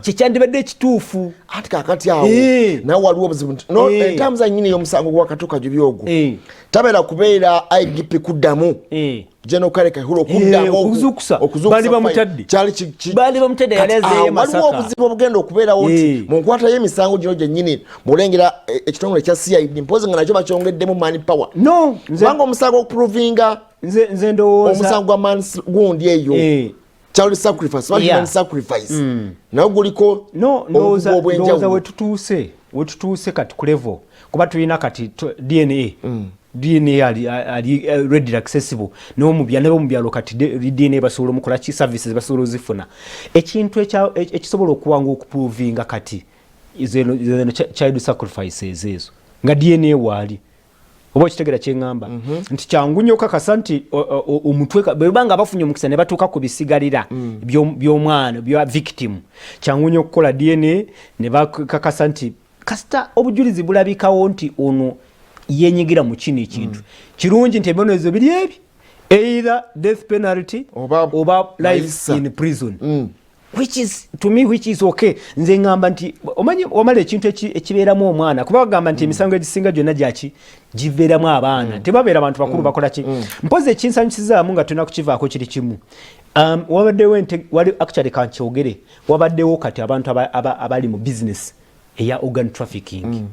kyekyandibadde ekituufu ati kakati awo nawe waliwo obuzibu entamuza nnyini y'omusango gwa Katoka Jubi ogwo tabeera kubeera IGP kuddamu General Kale Kahura okuzukusa bali bamutadde yalezeeyo Masaka waliwo obuzibu obugenda okubeerawo nti mu nkwata y'emisango gino gyennyini mulengera ekitongole kya CID mpozi nga nakyo bakyongeddemu money power kubanga omusango okuprovinga nze ndowooza omusango gwa gundi eyo child sacrifice human sacrifice nawo guliko ndowooza wetutuuse kati ku level kuba tulina kati DNA ali readily accessible no mu byalo kati DNA basobola mukola chi services basobola uzifuna ekintu ekisobola okuwanga okuprovinga kati izo child sacrifices ezo nga DNA wali oba kitegera kyengamba nti kyangu nnyo kakasa nti omutwe bebanga abafunye omukisa ne batuuka ku bisigalira by'omwana bya victim kyangu nnyo okukola DNA ne bakakasa nti kasita obujulizi bulabikawo nti ono yenyigira mu kino ekintu kirungi nti ebonezo biri ebi either death penalty oba life in prison which is okay nze ngamba nti omanyi omale ekintu ekibeeramu omwana kuba bagamba nti emisango egisinga gyonna gyaki giveeramu abaana tebabeera abantu bakulu bakola ki mpozi ekinsanyusizaamu nga tulina kukivaako kiri kimu wabaddewo wali actually kankyogere wabaddewo kati abantu abali mu business eya organ trafficking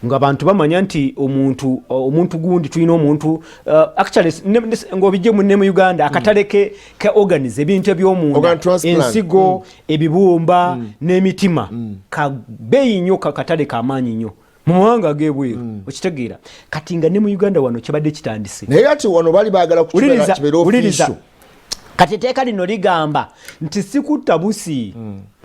nga abantu bamanya nti omuntu gundi tulina omuntu actually ng'obijje mu Uganda akatale ke organize ebintu eby'omuntu ensigo ebibumba n'emitima kabeeyi nnyo kakatale kamaanyi nnyo mu mawanga ag'ebweru okitegeera kati nga ne mu Uganda wano kibadde kitandise naye ati wano bali baagala kukibeera official kati teeka lino ligamba nti sikutta busi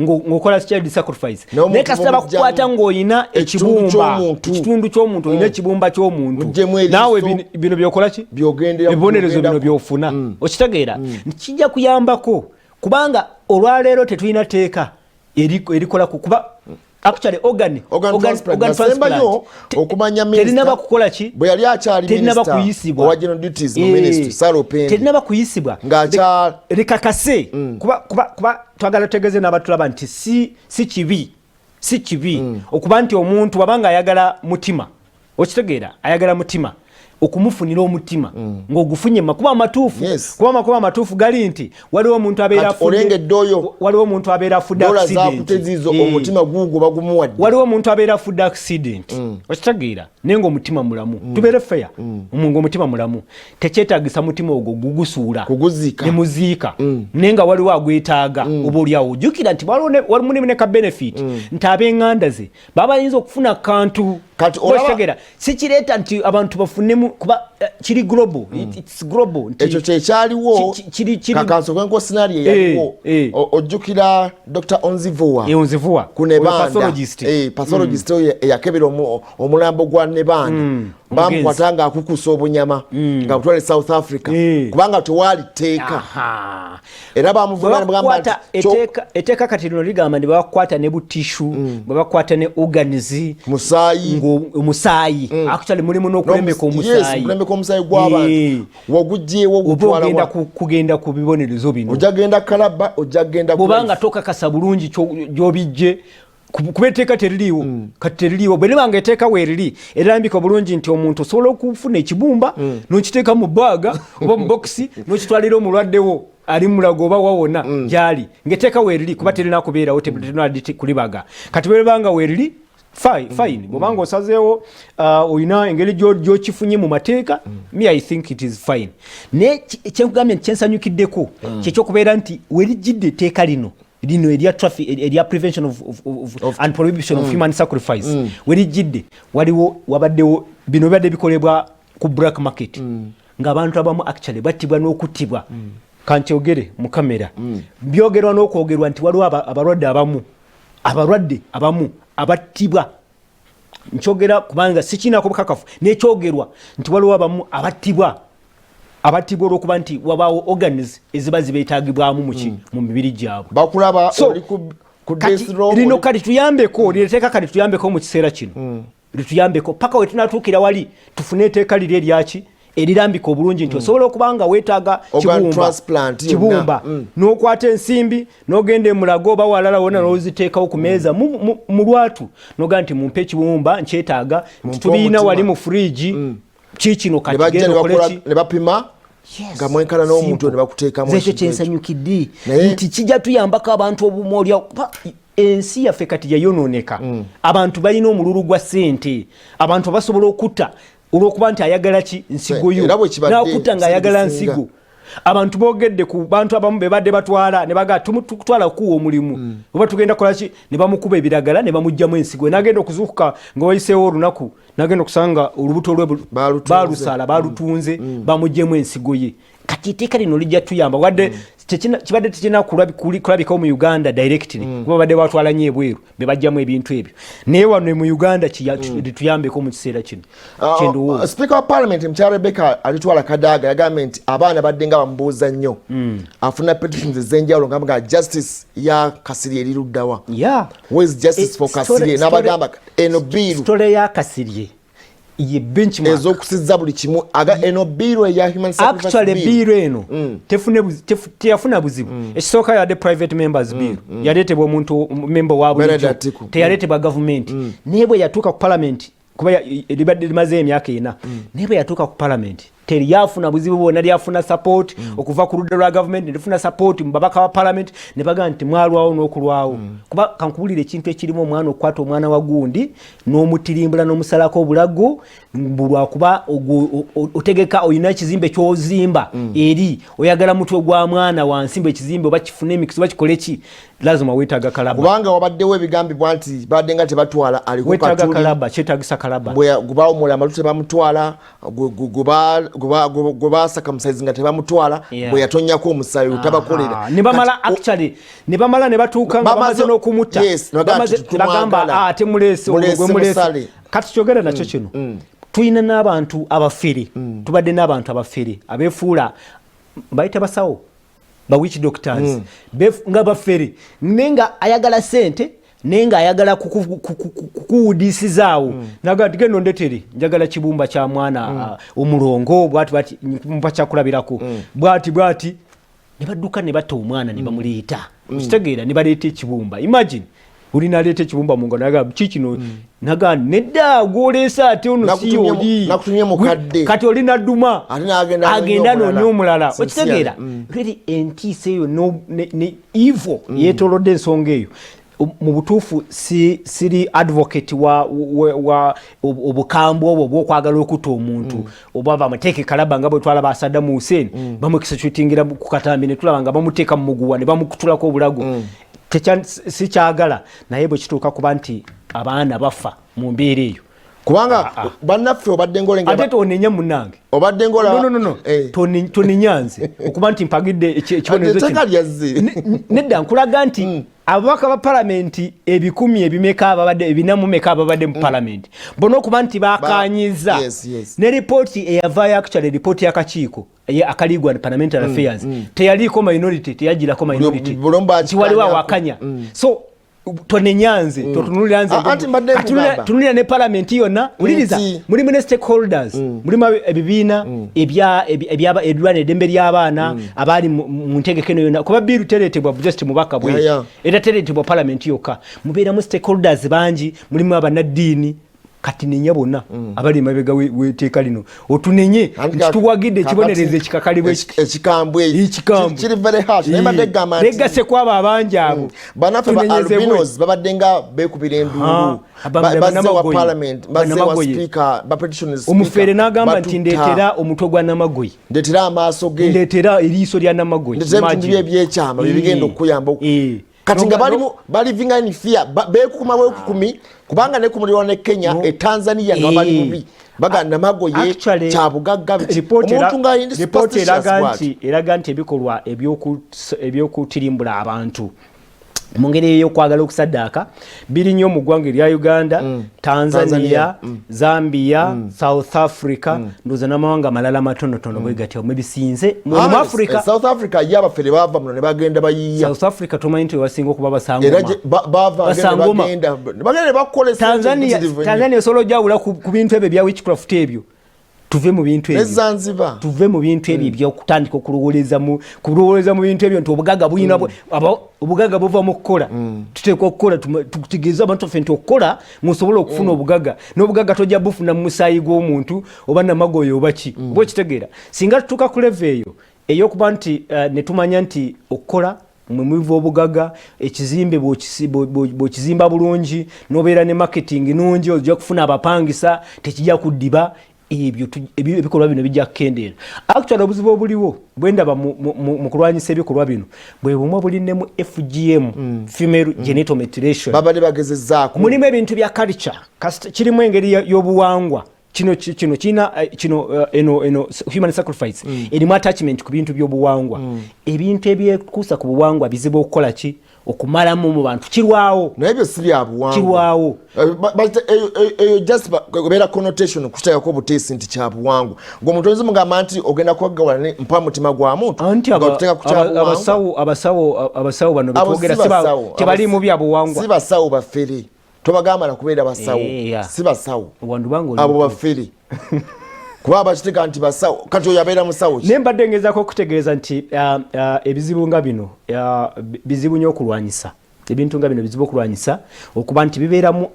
ng'okola child sacrifice naye kasita bakukwata ng'olina ekitundu ky'omuntu olina ekibumba ky'omuntu naawe bino byokola ki ebibonerezo bino byofuna okitegeera kijja kuyambako kubanga olwaleero tetulina teeka erikola kuba actually organ transplant okumanya terina bakukola ki bwe yali akyali terina bakuyisibwa wa general duties mu ministry Saropen terina bakuyisibwa ngacha rekakase kuba twagala tegeze n'abatulaba nti si kibi okuba nti omuntu wabanga ayagala mutima okitegeera ayagala mutima okumufunira omutima ng'ogufunye makuba amatuufu kuba makuba amatuufu gali nti waliwo omuntu abeera food accident omutima guugwo bagumuwadde waliwo omuntu abeera food accident okitegeera naye ng'omutima mulamu tubeere fair ng'omutima mulamu tekyetaagisa mutima ogwo gugusuula ne muziika naye nga waliwo agwetaaga oba oliawo ojjukira nti walimu ne ka benefit nti ab'eŋŋanda ze baba bayinza okufuna kantu okitegeera sikireeta nti abantu bafunemu kuba kiri global it's global ekyo kyekyaliwo kakanso kwenko scenario yaliwo ojjukira Dr. Onzivuwa ku Nebanda pathologist eyakebera omulambo gwa Nebanda bamukwatanga akukusa obunyama nga butwale South Africa kubanga tewali teeka era bamuvugana eteeka kati lino ligamba ndi bakwata ne butishu bakwata ne organizi musaayi actually mulimu n'okulembeka omusaayi gw'abantu wagugyewo ogenda kugenda ku bibonerezo bino ojagenda kalaba ojagenda kubanga tokakasa bulungi gy'obijje kuba etteeka teririiwo kati teririiwo bwe libanga etteeka weeriri erambika bulungi nti omuntu osobola okufuna ekibumba n'okiteeka mu bbaaga oba mu bokisi n'okitwalira omulwaddewo ali mulago oba wawona gyali ng'etteeka weeriri kuba terina kubeerawo terina kulibaga kati bwe libanga weeriri fine bwobanga osazeewo olina engeri gy'okifunye mu mateeka me I think it is fine naye kyenkugambye nti kyensanyukiddeko kyekyokubeera nti werijjidde etteeka lino erya prevention of and prohibition of human sacrifice werijjidde wabaddewo bino bibadde bikolebwa ku black market ng'abantu abamu actually battibwa n'okuttibwa kankyogere mu kamera byogerwa n'okwogerwa nti waliwo abalwadde abamu abattibwa nkyogera kubanga sikiinaako bukakafu n'ekyogerwa nti waliwo abamu abattibwa olw'okuba nti wabaawo organs eziba zibeetaagibwamu mu mibiri gyabwe bakulaba oli ku lino kati tuyambeko lyeteeka kati tuyambeko mu kiseera kino lituyambeko paka we tunatuukira wali tufune etteeka liri eryaki erirambika obulungi nti osobola okuba nga weetaaga kibumba n'okwata ensimbi n'ogenda emulago oba walala wona n'oziteekawo ku meeza mu lwatu n'ogaa nti mumpe ekibumba nkyetaaga nti tubiina wali mu fridge kiikino kati genda okoleki ne bapima nga mwenkana n'omuntu ne bakuteekamu ekyo kyensanyukidde nti kijja tuyambako abantu obumolya ensi yaffe kati yayonooneka abantu balina omululu gwa ssente abantu basobola okutta olw'okuba nti ayagala ki nsigo yo n'akutta ng'ayagala nsigo abantu bogedde ku bantu abamu bebadde batwala ne baga tumutwala kuwo omulimu oba tugenda kolaki ne bamukuba ebiragala ne bamujjamu ensigo nagenda okuzuukuka nga wayiseewo olunaku nagenda okusanga olubuto lwe balusala balutunze bamujjemu ensigo ye kati iteeka lino lijja tuyamba wadde kibadde tekirina kulabikawo mu Uganda directly kuba badde batwala nnyo ebweru be bajjamu ebintu ebyo naye wano mu Uganda tuyambeko mu kiseera kino kyendowooza. Speaker wa Parliament Mukyala Rebecca alitwala Kadaga yagambye nti abaana badde nga bamubuuza nnyo afuna petitions ez'enjawulo nga justice ya Kasirye eriruddawa. Where's justice for Kasirye n'abagamba eno biiru story ya Kasirye ye benchmark ezokusizza buli kimu aga eno biiru ya human sacrifice actually biiru eno teyafuna buzibu ekisooka yadde private members biiru yaleetebwa omuntu member wa bulijjo teyaleetebwa government naye bwe yatuuka ku parliament kuba libadde limaze emyaka ena naye bwe yatuuka ku parliament teriyafuna buzibu bwonna lyafuna support okuva ku ludda lwa government nelifuna support mu babaka wa parliament ne bagamba nti mwalwawo n'okulwawo kuba kankubulira ekintu ekirimu omwana okukwata omwana wa gundi n'omutirimbula n'omusalako obulago lwakuba otegeka olina ekizimbe ky'ozimba eri oyagala mutwe gwa mwana wansi mbu ekizimbe oba kifune emikisi oba kikole ki lazima weetaaga kalaba kubanga wabaddewo ebigambibwa nti badde nga tebatwala aliko weetaaga kalaba kyetaagisa kalaba gwebawumula amatu tebamutwala gwe basaka musayizi nga tebamutwala bwe yatonyako omusayi tabakolera ne bamala ne batuuka nga bamaze n'okumutta bagamba temulese kati kyogera nakyo kino tulina n'abantu abafere tubadde n'abantu abafere abeefuula bayita basawo ba witch doctors nga bafere nenga ayagala sente nenga ayagala kukuudisizaawo naga tigendo ndetere njagala kibumba kya mwana omulongo bwati mpumpa kyakulabirako bwati ne badduka ne batta omwana ne bamuleeta kitegeera ne baleeta ekibumba imagine ulina leeta ekibumba mu ngalo naga kikino naga nedda gwoleesa ate ono si oli kati olina dduma agenda noonya omulala okitegeera really entiisa eyo ne evil yeetoolodde ensonga eyo mu butuufu siri advocate wa obukambwe obwo bw'okwagala okutta omuntu oba bamuteeke kalaba nga bwe twalaba Saddam Hussein bamukisatutingira ku katambi ne tulaba nga bamuteeka mu muguwa ne bamukutulako obulago si kyagala naye bwe kituuka kuba nti abaana bafa mu mbeera eyo kubanga bannaffe obadde ngolenga ate tonenya munange obadde ngola no toninyanze okuba nti mpagidde ekibonezo nedda nkulaga nti ababaka ba palamenti ebikumi ebimeka ababadde ebinamumeka ababadde mu palamenti bona okuba nti bakanyiza ne ripooti eyavaayo actually ripooti y'akakiiko akaligwa parliamentary affairs teyaliko minority teyagirako minority kiwaliwo awakanya so tonenyanze totunulyanze tunulira ne parliament yonna uliriza mulimu ne stakeholders mulimu ebibiina ebirwana eddembe ly'abaana abali mu ntegeko eno yonna kuba biiru tereetebwa just mubaka bwe era tereetebwa parliament yokka mubeeramu stakeholders bangi mulimu abanaddiini kati nenya bonna abali mabega weteeka lino otunenye kituwagidde ekibonereze ekikakalibwa ekikambwe kiri very hard naye badde gamba nti legase kwaba abangi abo banaffe ba albinos babadde nga beekubira enduulu bazze wa parliament bazze wa speaker ba petition speaker omufere n'agamba nti ndeetera omutwe gwa Namagoyi ndeetera amaaso ge ndeetera eriiso lya Namagoyi ndeetera ebintu ebyekyama bigenda okuyamba kati nga balivinga in fear beekukuma bwekukumi kubanga ne kumulirwa ne Kenya Tanzania nga bali mubi baga Namagoye kyabugagga omuntu nga yindi report eraga nti ebikolwa ebyokutirimbula abantu mu ngeri y'okwagala okusaddaaka biri nnyo mu ggwanga erya Uganda, Tanzania, Zambia, South Africa ndoza n'amawanga amalala matonotono bwe gatyo mubisinze mu Africa. South Africa y'abafere bava muno ne bagenda bayiya. South Africa tumanyi nti wasinga okuba basangoma. Bagenda bakola Tanzania solo jawula ku bintu ebyo bya witchcraft ebyo. Tuve mu bintu ebyo. Zanzibar. Tuve mu bintu ebyo by'okutandika okulowooleza mu bintu ebyo nti obugaga buyina obugaga buva mu kukola. Tuteekwa okukola tutegeeza abantu ffe nti okukola musobola okufuna obugaga. N'obugaga tojja bufuna mu musaayi gw'omuntu oba Namagoye oba ki. Oba kitegeera. Singa tutuuka ku level eyo ey'okuba nti ne tumanya nti okukola mwivu obugaga ekizimbe bw'okizimba bulungi n'obeera ne marketing nungi ojja kufuna abapangisa tekijja kuddiba ebyo ebikolwa bino bijja kukendera actually obuzibu obuliwo bwendaba mu kulwanyisa ebikolwa bino bwe bumwe bulinde mu FGM female genital mutilation babali bagezezzaako mulimu ebintu bya culture kirimu engeri y'obuwangwa kino human sacrifice erimu attachment ku bintu by'obuwangwa ebintu ebyekuusa ku buwangwa bizibu okukola ki okumalamu mu bantu kirwawo nebyo si bya buwangwa kirwawo just kubeera connotation kuteekako obuteesi nti kya buwangwa ng'omuntu oyinza mugamba nti ogenda kwagawala mpa mutima gwa muntu abasawo bano betwogera tebalimu bya buwangwa si basawo baffere tobagamba na kubeera basawo si basawo abo baffere kuba bakiteeka nti basawo kati oyo abeera musawo naye mbadde ngezaako okutegeeza nti ebizibu nga bino bizibu nnyo okulwanyisa ebintu nga bino bizibu okulwanyisa okuba nti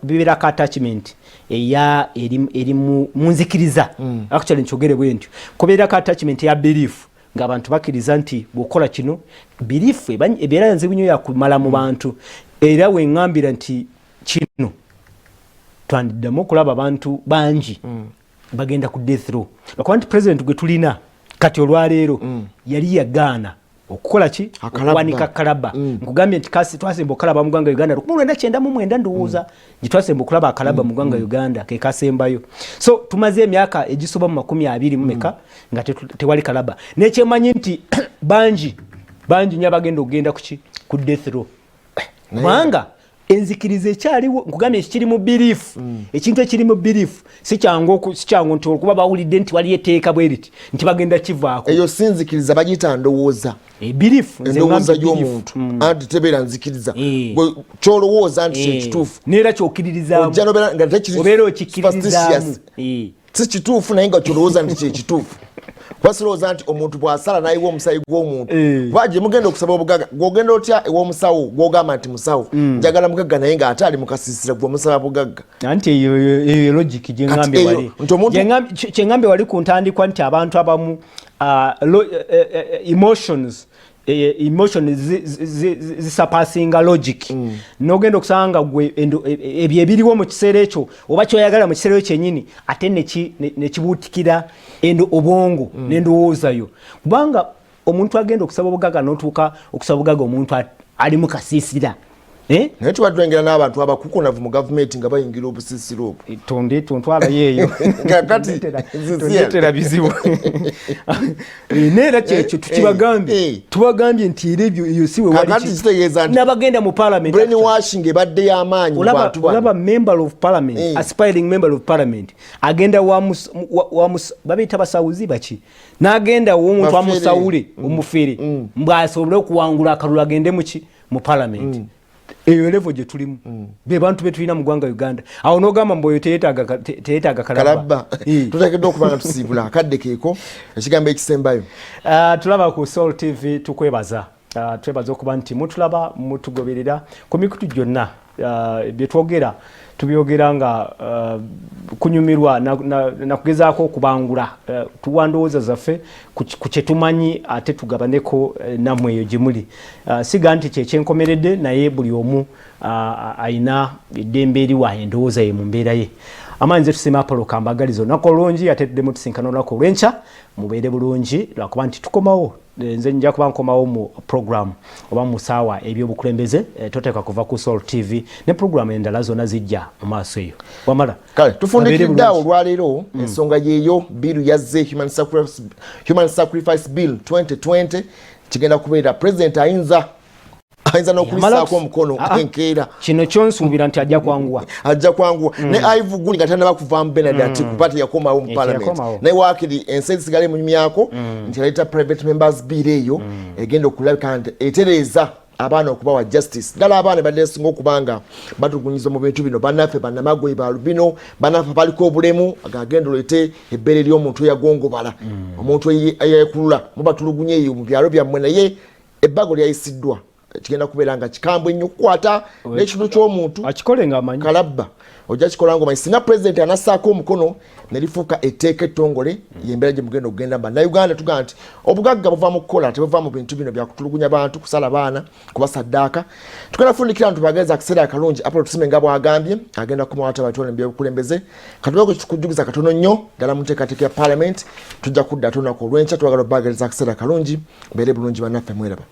bibeerako attachment eri mu nzikiriza actually nkyogere bwe ntyo kubeerako attachment ya belief ng'abantu bakkiriza nti bw'okola kino belief ebeera nzibu nnyo yakumala mu bantu era weŋŋambira nti kino twandiddamu okulaba abantu bangi bagenda ku death row lwakuba nti president gwe tulina kati olwaleero yali yagaana okukola ki okuwanika kalaba nkugambye nti kasi twasemba okulaba mu ggwanga Uganda 1999 ndowooza gye twasemba okulaba akalaba mu ggwanga Uganda ke kasembayo so tumaze emyaka egisoba mu 20 mumeka nga tewali kalaba nekyemanyi nti bangi nnyo abagenda okugenda ku death row kubanga enzikiriza ekyaliwo nkugambye ekiri mu belief ekintu ekiri mu belief si kyangu nti okuba bawulidde nti wali eteeka bwe riti nti bagenda kivaako eyo sinzikiriza bagiyita ndowooza belief endowooza y'omuntu anti tebeera nzikiriza kyolowooza nti kyekituufu neera kyokkiririzaamu obeera okikkiririzaamu si kituufu naye nga kyolowooza nti kyekituufu kwasilowooza nti omuntu bw'asala nayiwa omusayi gw'omuntu kuba gye mugenda okusaba obugaga gw'ogenda otya ew'omusawo gw'ogamba nti musawo njagala mugagga naye ng'ate ali mu kasiisira gwemusaba bugagga anti eyo logic gyengambye wali kyengambye wali ku ntandikwa nti abantu abamu emotions zisapaasinga logic nogenda okusanga gwe ebyo ebiriwo mu kiseera ekyo oba kyoyagala mu kiseera ekyo kyennyini ate nekibuutikira obwongo n'endowoozayo kubanga omuntu agenda okusaba obugaga n'otuuka okusaba obugaga omuntu ali mu kasiisira naye tuba tulengera n'abantu abakukunavu mu gavumenti nga bayingira obusiisira obwo tontwalayo eyo tondetera bizibu neera kyekyo tubagambye nti era ebyo si we n'abagenda mu parliament brainwashing ebadde y'amaanyi mu bantu bano olaba member of parliament aspiring member of parliament agenda babiyita basawuzi baki n'agenda w'omuntu amusawule omufere mbw'asobole okuwangula akalulu agende mu parliament eyo level gye tulimu be bantu betulina mu ggwanga Uganda awo n'ogamba mboyo teyeetaaga kalaba tuteekeddwa okuba nga tusiibula akadde keeko ekigambo ekisembayo tulaba ku Soul TV tukwebaza twebaza okuba nti mutulaba mutugoberera ku mikutu gyonna byetwogera tubyogera nga kunyumirwa na kugezaako okubangula tuwandowooza zaffe ku kyetumanyi ate tugabaneko nammwe eyo gyemuli siga nti kyekyenkomeredde naye buli omu ayina eddembe eriwa endowooza ye mu mbeera ye amaanyi ze tusima Apollo kambagalizo olunaku olungi ate tuddemu tusinkana olunaku olw'enkya mubeere bulungi lwakuba nti tukomawo nze nja kuba nkomawo mu program oba mu ssaawa ebyobukulembeze toteeka kuva ku Soul TV ne program endala zonna zijja mu maaso eyo wamala kale tufundikidde awo olwaleero ensonga yeeyo biiru yazze human sacrifice bill 2020 kigenda kubeera president ayinza n'okubisaako omukono enkeera kino kyonsuubira nti ajja kwanguwa ne Ive Guli nga tannaba kuvaamu Bernard ati ku paati yakomawo mu parliament naye waakiri ensi ezisigala emunyumyako nti yaleeta private members bill eyo egenda okulabika nti etereeza abaana okubawa justice ddala abaana badde singa okubanga batulugunyiza mu bintu bino bannaffe bannamagwe balubino bannaffe baliko obulemu agagenda olete ebbeere ly'omuntu eyagongobala omuntu eyekulula mubatulugunye eyo mu byalo byammwe naye ebbago lyayisiddwa kigenda kubeera nga kikambwe nnyo kukwata n'ekintu ky'omuntu akikole ng'amanyi kalabba ojja kikola ng'omanyi singa pulezidenti anassaako omukono ne lifuuka etteeka ettongole y'embeera gye mugenda okugenda bannayuganda tugamba nti obugagga buva mu kukola tebuva mu bintu bino byakutulugunya bantu kusala baana kubasaddaaka tugenda fundikira ntu bagenza akaseera akalungi Apollo Tusime nga bw'agambye agenda kumawata abatwala ebyobukulembeze katubeeko kikujugiza katono nnyo ddala mu nteekateeka ya parliament tujja kudda ate olunaku olw'enkya twagala obbagereza akaseera akalungi mbeere bulungi bannaffe mweraba